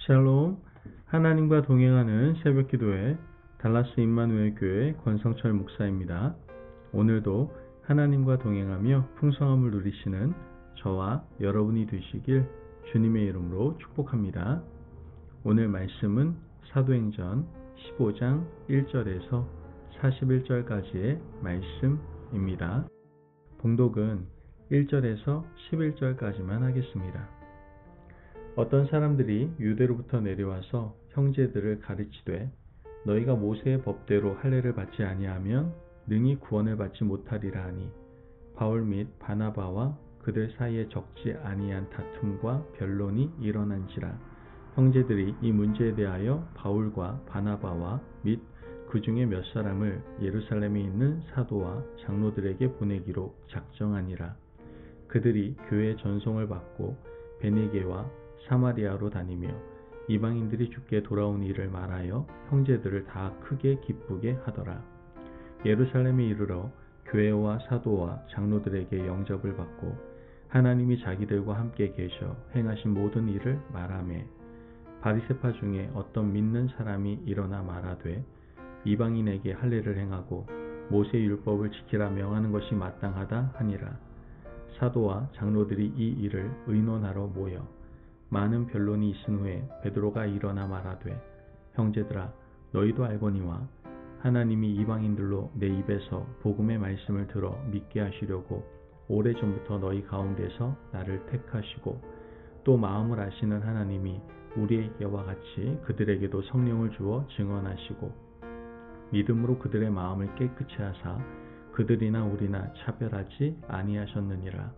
샬롬, 하나님과 동행하는 새벽기도회 달라스 임마누엘 교회 권성철 목사입니다. 오늘도 하나님과 동행하며 풍성함을 누리시는 저와 여러분이 되시길 주님의 이름으로 축복합니다. 오늘 말씀은 사도행전 15장 1절에서 41절까지의 말씀입니다. 봉독은 1절에서 11절까지만 하겠습니다. 어떤 사람들이 유대로부터 내려와서 형제들을 가르치되 너희가 모세의 법대로 할례를 받지 아니하면 능히 구원을 받지 못하리라 하니 바울 및 바나바와 그들 사이에 적지 아니한 다툼과 변론이 일어난지라. 형제들이 이 문제에 대하여 바울과 바나바와 및 그 중에 몇 사람을 예루살렘에 있는 사도와 장로들에게 보내기로 작정하니라. 그들이 교회의 전송을 받고 베니게와 사마리아로 다니며 이방인들이 주께 돌아온 일을 말하여 형제들을 다 크게 기쁘게 하더라. 예루살렘에 이르러 교회와 사도와 장로들에게 영접을 받고 하나님이 자기들과 함께 계셔 행하신 모든 일을 말하매 바리새파 중에 어떤 믿는 사람이 일어나 말하되 이방인에게 할례를 행하고 모세 율법을 지키라 명하는 것이 마땅하다 하니라. 사도와 장로들이 이 일을 의논하러 모여 많은 변론이 있은 후에 베드로가 일어나 말하되 형제들아 너희도 알거니와 하나님이 이방인들로 내 입에서 복음의 말씀을 들어 믿게 하시려고 오래전부터 너희 가운데서 나를 택하시고 또 마음을 아시는 하나님이 우리에게와 같이 그들에게도 성령을 주어 증언하시고 믿음으로 그들의 마음을 깨끗이 하사 그들이나 우리나 차별하지 아니하셨느니라.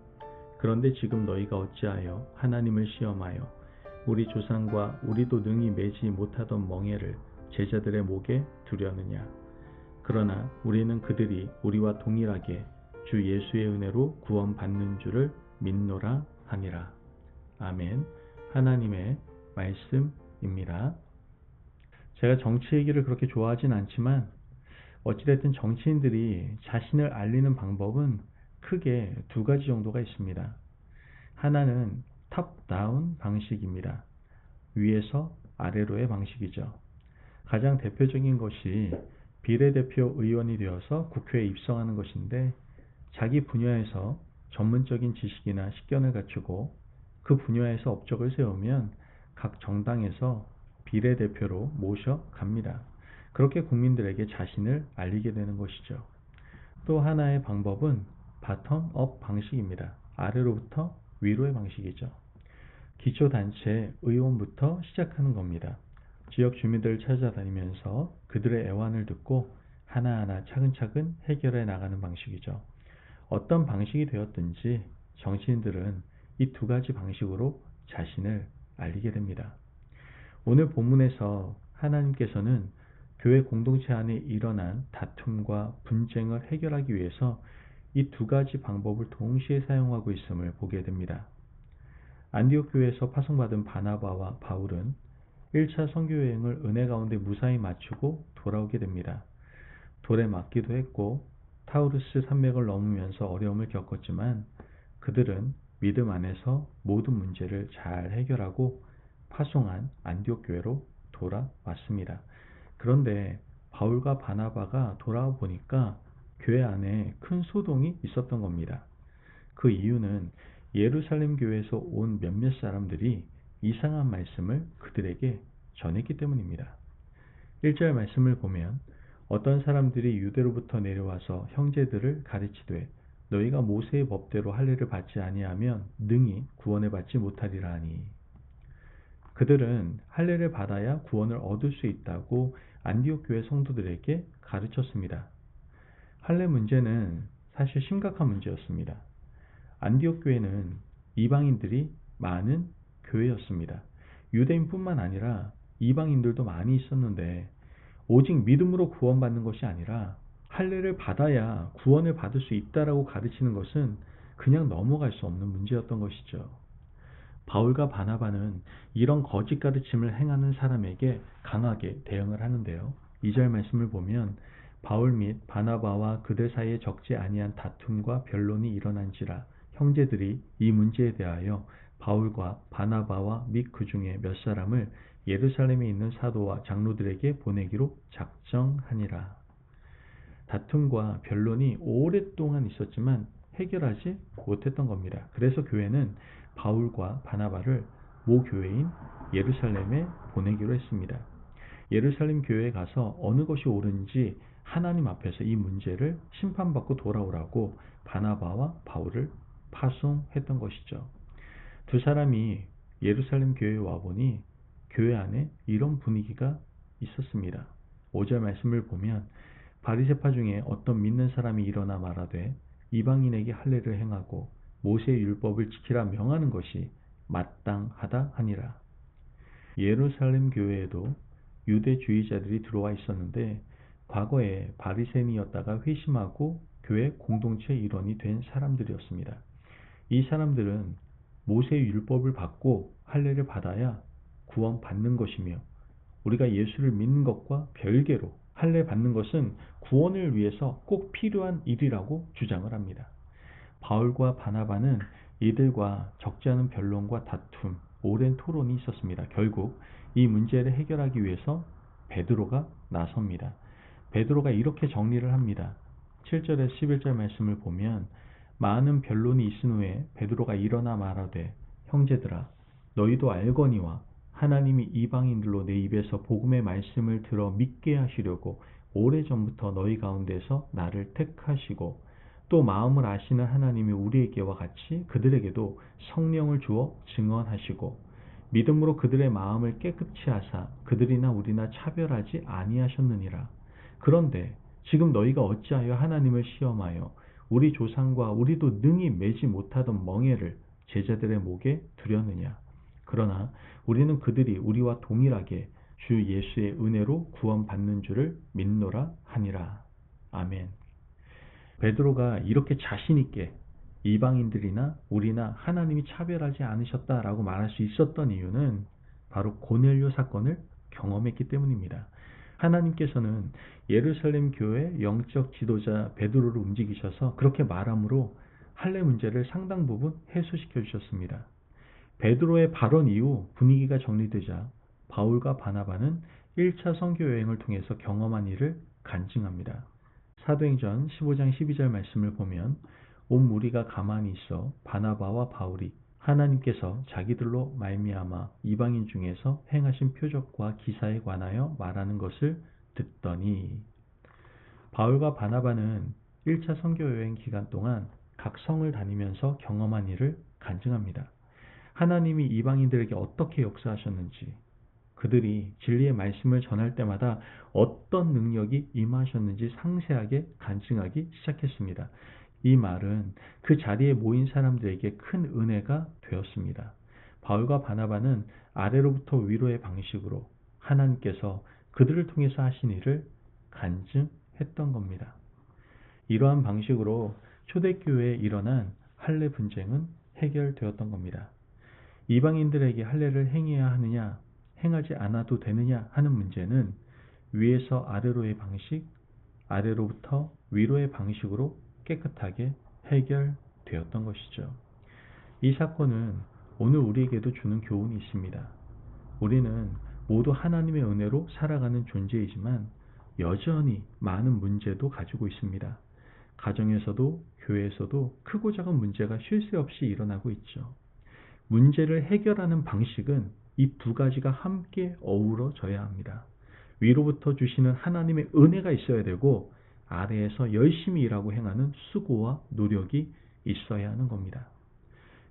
그런데 지금 너희가 어찌하여 하나님을 시험하여 우리 조상과 우리도 능히 매지 못하던 멍에를 제자들의 목에 두려느냐. 그러나 우리는 그들이 우리와 동일하게 주 예수의 은혜로 구원받는 줄을 믿노라 하니라. 아멘. 하나님의 말씀입니다. 제가 정치 얘기를 그렇게 좋아하진 않지만 어찌됐든 정치인들이 자신을 알리는 방법은 크게 두 가지 정도가 있습니다. 하나는 탑다운 방식입니다. 위에서 아래로의 방식이죠. 가장 대표적인 것이 비례대표 의원이 되어서 국회에 입성하는 것인데 자기 분야에서 전문적인 지식이나 식견을 갖추고 그 분야에서 업적을 세우면 각 정당에서 비례대표로 모셔갑니다. 그렇게 국민들에게 자신을 알리게 되는 것이죠. 또 하나의 방법은 바텀업 방식입니다. 아래로부터 위로의 방식이죠. 기초단체 의원부터 시작하는 겁니다. 지역 주민들을 찾아다니면서 그들의 애환을 듣고 하나하나 차근차근 해결해 나가는 방식이죠. 어떤 방식이 되었든지 정치인들은 이 두 가지 방식으로 자신을 알리게 됩니다. 오늘 본문에서 하나님께서는 교회 공동체 안에 일어난 다툼과 분쟁을 해결하기 위해서 이 두 가지 방법을 동시에 사용하고 있음을 보게 됩니다. 안디옥 교회에서 파송받은 바나바와 바울은 1차 선교여행을 은혜 가운데 무사히 마치고 돌아오게 됩니다. 돌에 맞기도 했고 타우루스 산맥을 넘으면서 어려움을 겪었지만 그들은 믿음 안에서 모든 문제를 잘 해결하고 파송한 안디옥 교회로 돌아왔습니다. 그런데 바울과 바나바가 돌아와 보니까 교회 안에 큰 소동이 있었던 겁니다. 그 이유는 예루살렘 교회에서 온 몇몇 사람들이 이상한 말씀을 그들에게 전했기 때문입니다. 1절 말씀을 보면 어떤 사람들이 유대로부터 내려와서 형제들을 가르치되 너희가 모세의 법대로 할례를 받지 아니하면 능히 구원을 받지 못하리라 하니. 그들은 할례를 받아야 구원을 얻을 수 있다고 안디옥 교회 성도들에게 가르쳤습니다. 할례 문제는 사실 심각한 문제였습니다. 안디옥 교회는 이방인들이 많은 교회였습니다. 유대인뿐만 아니라 이방인들도 많이 있었는데 오직 믿음으로 구원받는 것이 아니라 할례를 받아야 구원을 받을 수 있다라고 가르치는 것은 그냥 넘어갈 수 없는 문제였던 것이죠. 바울과 바나바는 이런 거짓 가르침을 행하는 사람에게 강하게 대응을 하는데요. 2절 말씀을 보면 바울 및 바나바와 그들 사이에 적지 아니한 다툼과 변론이 일어난지라. 형제들이 이 문제에 대하여 바울과 바나바와 및 그 중에 몇 사람을 예루살렘에 있는 사도와 장로들에게 보내기로 작정하니라. 다툼과 변론이 오랫동안 있었지만 해결하지 못했던 겁니다. 그래서 교회는 바울과 바나바를 모 교회인 예루살렘에 보내기로 했습니다. 예루살렘 교회에 가서 어느 것이 옳은지 하나님 앞에서 이 문제를 심판받고 돌아오라고 바나바와 바울을 파송했던 것이죠. 두 사람이 예루살렘 교회에 와보니 교회 안에 이런 분위기가 있었습니다. 5절 말씀을 보면 바리새파 중에 어떤 믿는 사람이 일어나 말하되 이방인에게 할례를 행하고 모세의 율법을 지키라 명하는 것이 마땅하다 하니라. 예루살렘 교회에도 유대주의자들이 들어와 있었는데 과거에 바리새인이었다가 회심하고 교회 공동체 일원이 된 사람들이었습니다. 이 사람들은 모세의 율법을 받고 할례를 받아야 구원받는 것이며 우리가 예수를 믿는 것과 별개로 할례 받는 것은 구원을 위해서 꼭 필요한 일이라고 주장을 합니다. 바울과 바나바는 이들과 적지 않은 변론과 다툼, 오랜 토론이 있었습니다. 결국 이 문제를 해결하기 위해서 베드로가 나섭니다. 베드로가 이렇게 정리를 합니다. 7절에서 11절 말씀을 보면 많은 변론이 있은 후에 베드로가 일어나 말하되 형제들아 너희도 알거니와 하나님이 이방인들로 내 입에서 복음의 말씀을 들어 믿게 하시려고 오래전부터 너희 가운데서 나를 택하시고 또 마음을 아시는 하나님이 우리에게와 같이 그들에게도 성령을 주어 증언하시고 믿음으로 그들의 마음을 깨끗이 하사 그들이나 우리나 차별하지 아니하셨느니라. 그런데 지금 너희가 어찌하여 하나님을 시험하여 우리 조상과 우리도 능히 매지 못하던 멍에를 제자들의 목에 두려느냐. 그러나 우리는 그들이 우리와 동일하게 주 예수의 은혜로 구원받는 줄을 믿노라 하니라. 아멘. 베드로가 이렇게 자신 있게 이방인들이나 우리나 하나님이 차별하지 않으셨다라고 말할 수 있었던 이유는 바로 고넬료 사건을 경험했기 때문입니다. 하나님께서는 예루살렘 교회 영적 지도자 베드로를 움직이셔서 그렇게 말함으로 할례 문제를 상당 부분 해소시켜 주셨습니다. 베드로의 발언 이후 분위기가 정리되자 바울과 바나바는 1차 선교 여행을 통해서 경험한 일을 간증합니다. 사도행전 15장 12절 말씀을 보면 온 무리가 가만히 있어 바나바와 바울이 하나님께서 자기들로 말미암아 이방인 중에서 행하신 표적과 기사에 관하여 말하는 것을 듣더니 바울과 바나바는 1차 선교 여행 기간 동안 각 성을 다니면서 경험한 일을 간증합니다. 하나님이 이방인들에게 어떻게 역사하셨는지, 그들이 진리의 말씀을 전할 때마다 어떤 능력이 임하셨는지 상세하게 간증하기 시작했습니다. 이 말은 그 자리에 모인 사람들에게 큰 은혜가 되었습니다. 바울과 바나바는 아래로부터 위로의 방식으로 하나님께서 그들을 통해서 하신 일을 간증했던 겁니다. 이러한 방식으로 초대교회에 일어난 할례 분쟁은 해결되었던 겁니다. 이방인들에게 할례를 행해야 하느냐, 행하지 않아도 되느냐 하는 문제는 위에서 아래로의 방식, 아래로부터 위로의 방식으로 깨끗하게 해결되었던 것이죠. 이 사건은 오늘 우리에게도 주는 교훈이 있습니다. 우리는 모두 하나님의 은혜로 살아가는 존재이지만 여전히 많은 문제도 가지고 있습니다. 가정에서도 교회에서도 크고 작은 문제가 쉴 새 없이 일어나고 있죠. 문제를 해결하는 방식은 이 두 가지가 함께 어우러져야 합니다. 위로부터 주시는 하나님의 은혜가 있어야 되고 아래에서 열심히 일하고 행하는 수고와 노력이 있어야 하는 겁니다.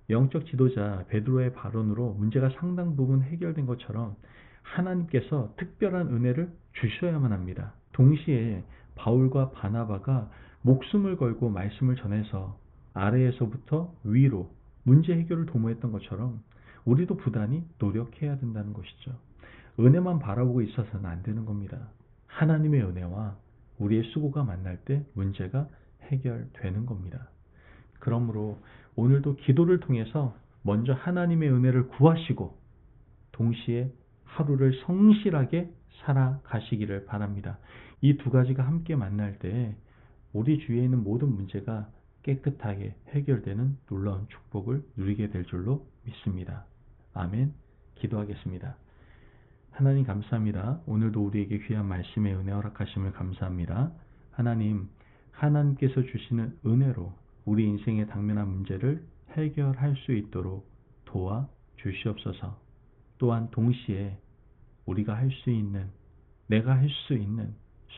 영적 지도자 베드로의 발언으로 문제가 상당 부분 해결된 것처럼 하나님께서 특별한 은혜를 주셔야만 합니다. 동시에 바울과 바나바가 목숨을 걸고 말씀을 전해서 아래에서부터 위로 문제 해결을 도모했던 것처럼 우리도 부단히 노력해야 된다는 것이죠. 은혜만 바라보고 있어서는 안 되는 겁니다. 하나님의 은혜와 우리의 수고가 만날 때 문제가 해결되는 겁니다. 그러므로 오늘도 기도를 통해서 먼저 하나님의 은혜를 구하시고 동시에 하루를 성실하게 살아가시기를 바랍니다. 이 두 가지가 함께 만날 때 우리 주위에 있는 모든 문제가 깨끗하게 해결되는 놀라운 축복을 누리게 될 줄로 믿습니다. 아멘. 기도하겠습니다. 하나님 감사합니다. 오늘도 우리에게 귀한 말씀의 은혜 허락하심을 감사합니다. 하나님께서 주시는 은혜로 우리 인생에 당면한 문제를 해결할 수 있도록 도와 주시옵소서. 또한 동시에 우리가 할 수 있는, 내가 할 수 있는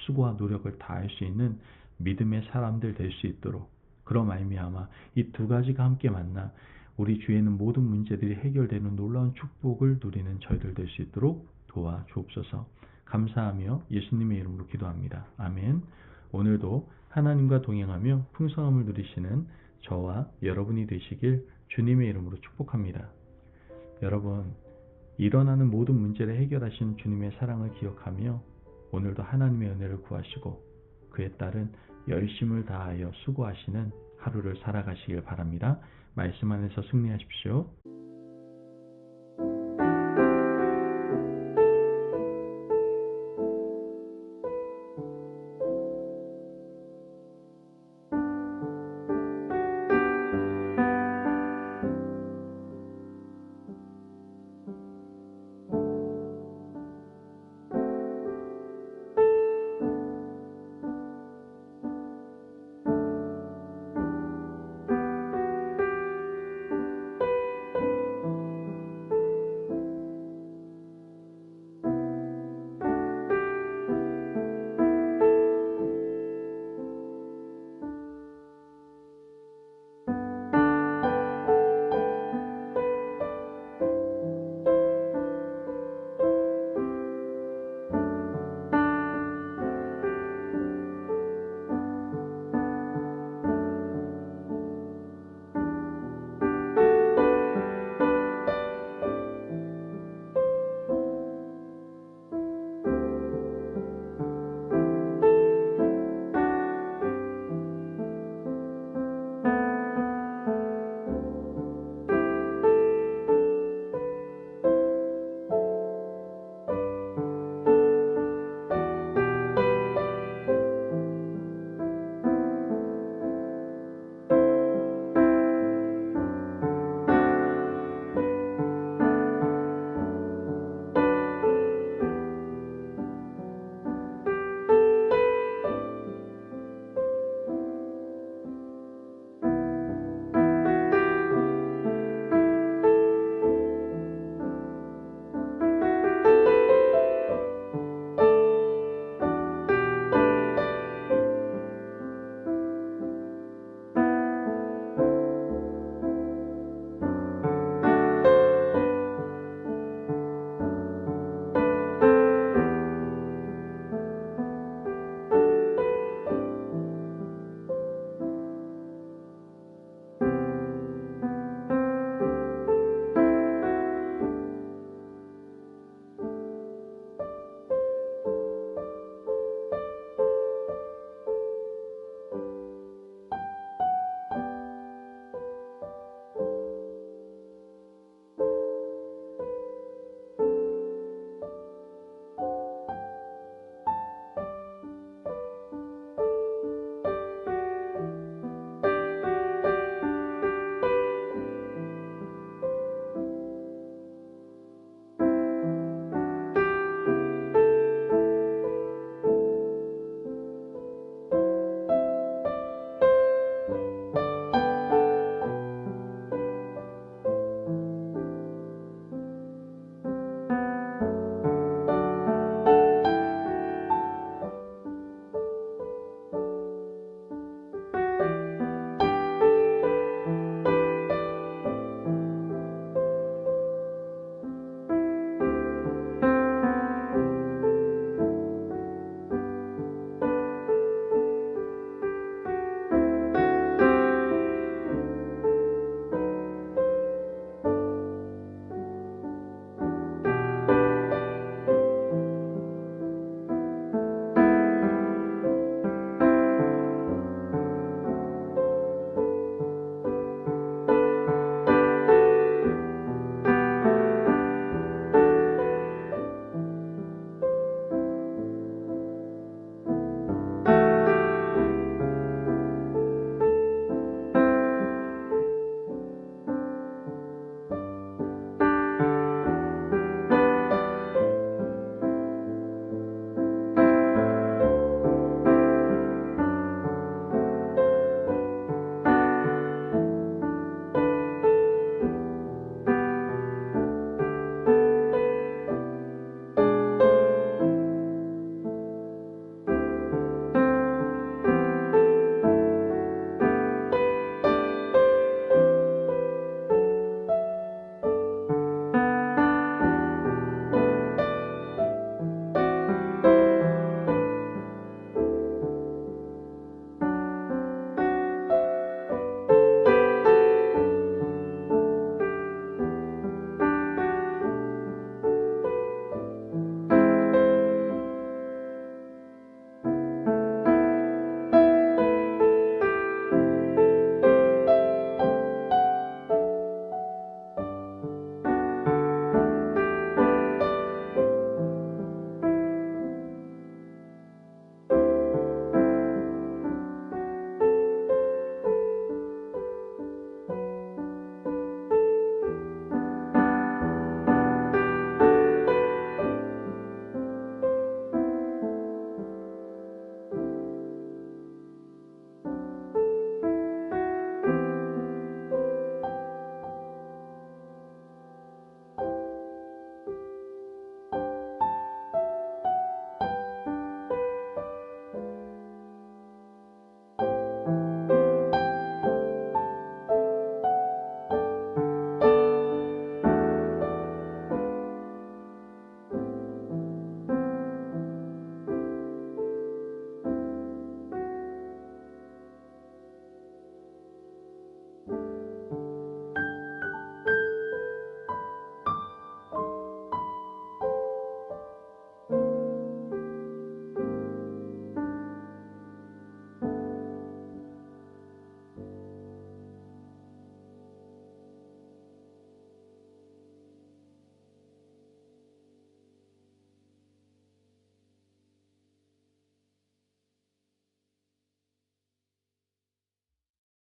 수고와 노력을 다할 수 있는 믿음의 사람들 될 수 있도록, 그런 말미암아 이 두 가지가 함께 만나 우리 주위에 있는 모든 문제들이 해결되는 놀라운 축복을 누리는 저희들 될 수 있도록 도와주옵소서. 감사하며 예수님의 이름으로 기도합니다. 아멘. 오늘도 하나님과 동행하며 풍성함을 누리시는 저와 여러분이 되시길 주님의 이름으로 축복합니다. 여러분, 일어나는 모든 문제를 해결하신 주님의 사랑을 기억하며 오늘도 하나님의 은혜를 구하시고 그에 따른 열심을 다하여 수고하시는 하루를 살아가시길 바랍니다. 말씀 안에서 승리하십시오.